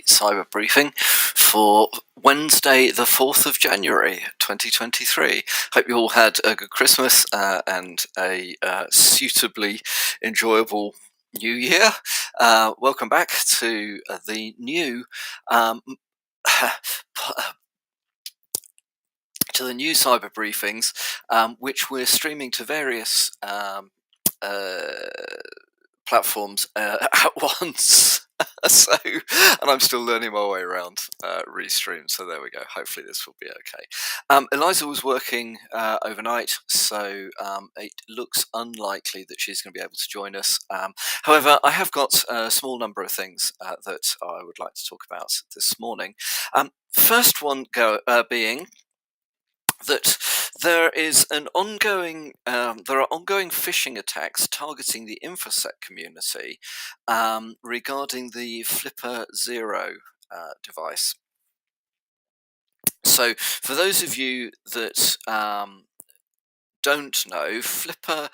Cyber briefing for Wednesday, the 4th of January 2023. Hope you all had a good Christmas and a suitably enjoyable New Year. Welcome back to the new. Um, to the new cyber briefings, which we're streaming to various uh, platforms at once. And I'm still learning my way around Restream. So there we go. Hopefully this will be okay. Eliza was working overnight, so it looks unlikely that she's going to be able to join us. However, I have got a small number of things that I would like to talk about this morning. First one being that there are ongoing phishing attacks targeting the InfoSec community regarding the Flipper Zero device. So, for those of you that don't know, Flipper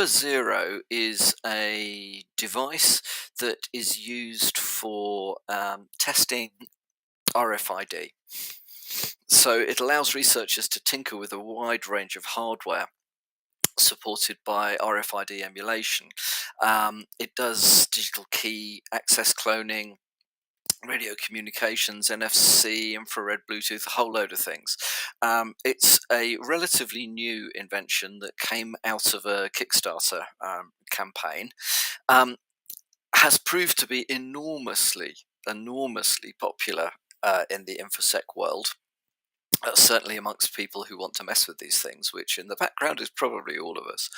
Zero is a device that is used for testing RFID. So it allows researchers to tinker with a wide range of hardware supported by RFID emulation. It does digital key access cloning, radio communications, NFC, infrared, Bluetooth, a whole load of things. It's a relatively new invention that came out of a Kickstarter campaign. Has proved to be enormously popular in the InfoSec world. Certainly amongst people who want to mess with these things, which in the background is probably all of us.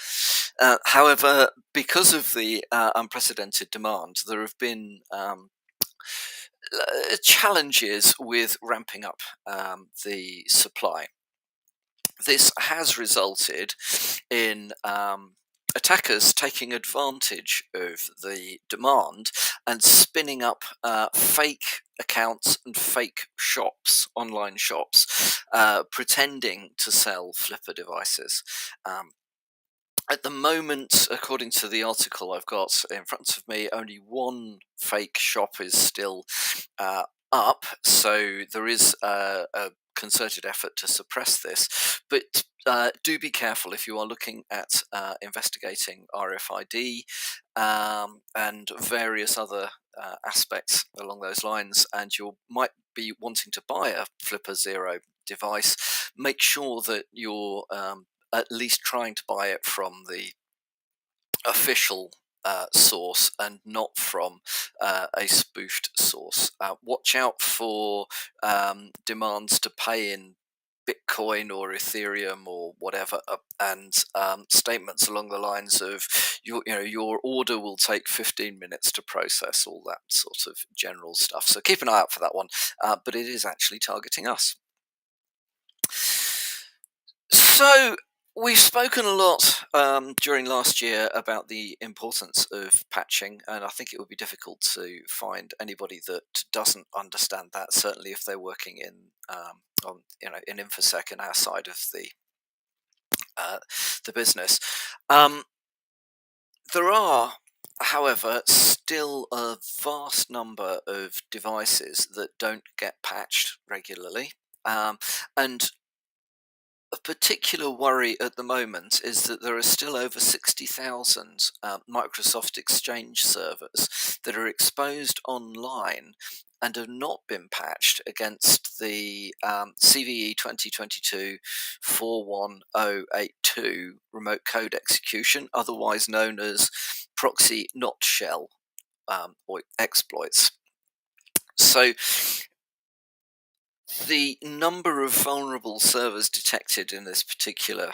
However, because of the unprecedented demand, there have been challenges with ramping up the supply. This has resulted in attackers taking advantage of the demand and spinning up fake accounts and fake shops, online shops, pretending to sell Flipper devices. At the moment, according to the article I've got in front of me, only one fake shop is still up, so there is a concerted effort to suppress this. But do be careful if you are looking at investigating RFID and various other aspects along those lines, and you might be wanting to buy a Flipper Zero device. Make sure that you're at least trying to buy it from the official source and not from a spoofed source. Watch out for demands to pay in Bitcoin or Ethereum or whatever, and statements along the lines of your order will take 15 minutes to process, all that sort of general stuff. So keep an eye out for that one. But it is actually targeting us. So we've spoken a lot during last year about the importance of patching, and I think it would be difficult to find anybody that doesn't understand that. Certainly, if they're working in in InfoSec and our side of the business. There are, however, still a vast number of devices that don't get patched regularly, and a particular worry at the moment is that there are still over 60,000 Microsoft Exchange servers that are exposed online and have not been patched against the CVE 2022 41082 remote code execution, otherwise known as proxy not shell or exploits. So the number of vulnerable servers detected in this particular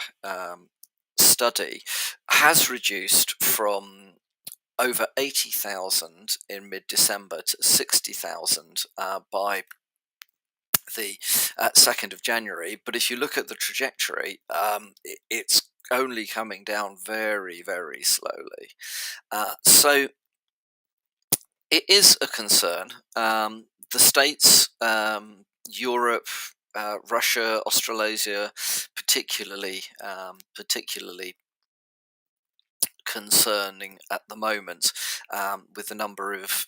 study has reduced from over 80,000 in mid-December to 60,000 by the 2nd of January. But if you look at the trajectory, it's only coming down very, very slowly. So it is a concern. The States, Europe, Russia, Australasia, particularly concerning at the moment, with the number of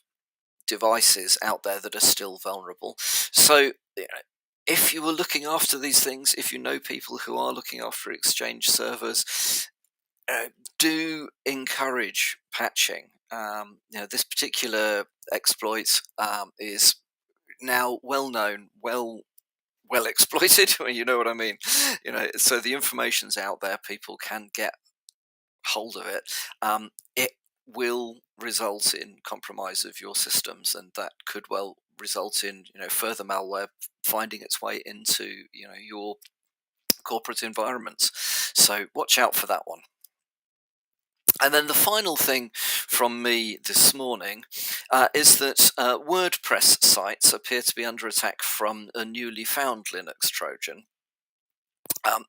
devices out there that are still vulnerable. So, if you were looking after these things, if you know people who are looking after Exchange servers, uh, do encourage patching. This particular exploit is now well known, well exploited. You know what I mean? So the information's out there. People can get hold of it. It will result in compromise of your systems, and that could well result in further malware finding its way into your corporate environments. So watch out for that one. And then the final thing from me this morning is that WordPress sites appear to be under attack from a newly found Linux Trojan.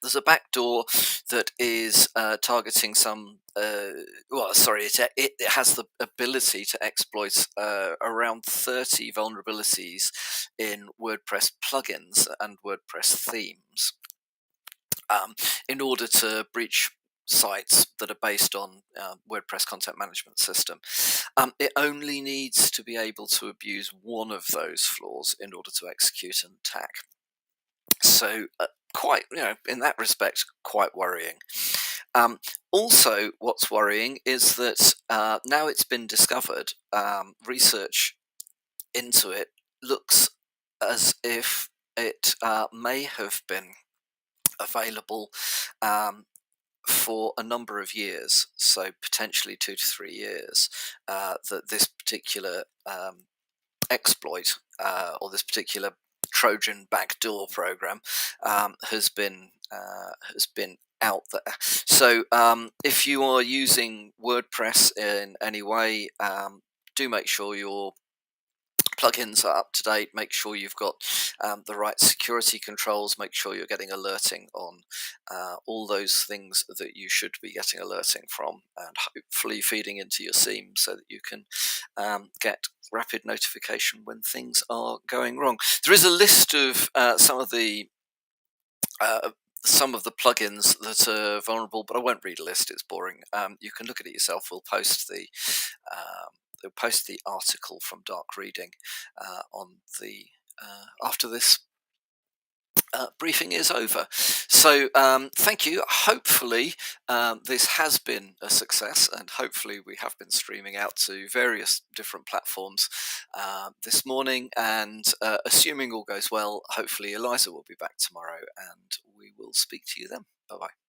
There's a backdoor that is targeting some. It has the ability to exploit around 30 vulnerabilities in WordPress plugins and WordPress themes in order to breach sites that are based on WordPress content management system. It only needs to be able to abuse one of those flaws in order to execute an attack. So quite, in that respect, quite worrying. Also, what's worrying is that now it's been discovered, research into it looks as if it may have been available for a number of years, so potentially 2 to 3 years, that this particular exploit or this particular Trojan backdoor program has been out there. So if you are using WordPress in any way, do make sure your plugins are up to date. Make sure you've got the right security controls. Make sure you're getting alerting on all those things that you should be getting alerting from, and hopefully feeding into your SIEM so that you can get rapid notification when things are going wrong. There is a list of some of the plugins that are vulnerable, but I won't read a list, it's boring. You can look at it yourself. They'll post the article from Dark Reading on the after this briefing is over. So thank you. Hopefully this has been a success, and hopefully we have been streaming out to various different platforms this morning, and assuming all goes well, hopefully Eliza will be back tomorrow and we will speak to you then. Bye bye.